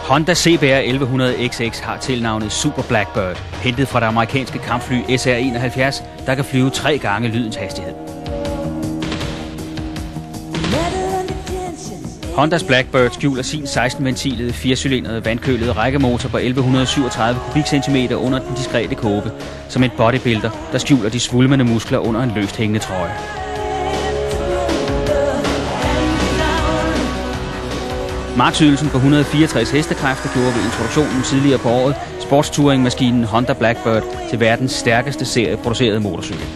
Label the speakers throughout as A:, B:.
A: Honda CBR 1100XX har tilnavnet Super Blackbird, hentet fra det amerikanske kampfly SR-71, der kan flyve 3 gange lydens hastighed. Hondas Blackbird skjuler sin 16-ventilede, 4-cylindrede, vandkølede rækkemotor på 1137 kubikcentimeter under den diskrete kåbe, som en bodybuilder, der skjuler de svulmende muskler under en løst hængende trøje. Marksydelsen på 164 hestekræfter gjorde ved introduktionen tidligere på året sportstouringmaskinen Honda Blackbird til verdens stærkeste serieproducerede motorcykel.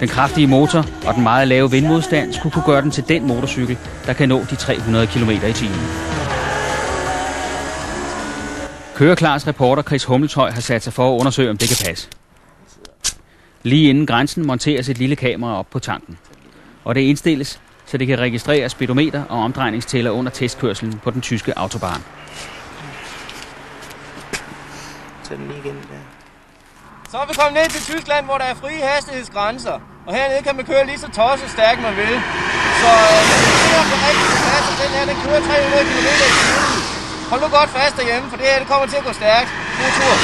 A: Den kraftige motor og den meget lave vindmodstand skulle kunne gøre den til den motorcykel, der kan nå de 300 km/t. Køreklars reporter Chris Hummeltøj har sat sig for at undersøge, om det kan passe. Lige inden grænsen monteres et lille kamera op på tanken, og det indstilles, så det kan registrere speedometer og omdrejningstæller under testkørslen på den tyske autobahn.
B: Så den lige igen der.
C: Så er vi kommet ned til Tyskland, hvor der er frie hastighedsgrænser. Og hernede kan man køre lige så tosset stærkt man vil. Så det er på rigtig plads, og den her den kører 300 km/t. Hold nu godt fast derhjemme, for det her det kommer til at gå stærkt. God tur.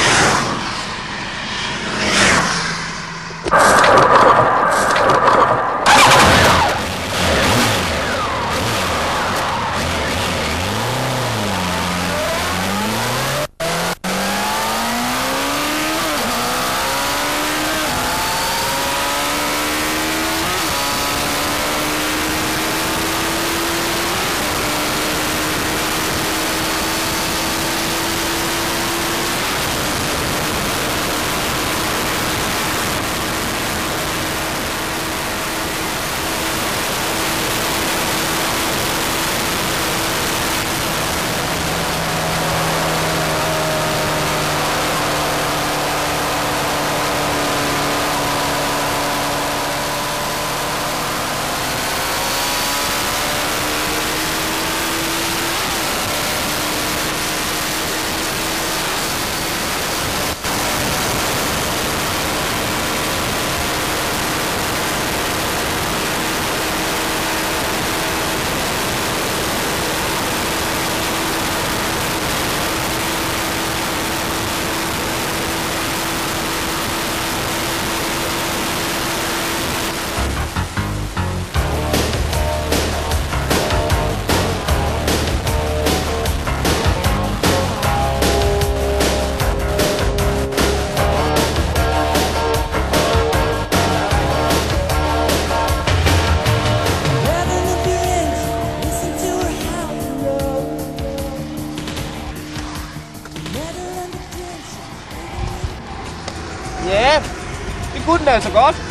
C: Ja, det kunne den altså godt.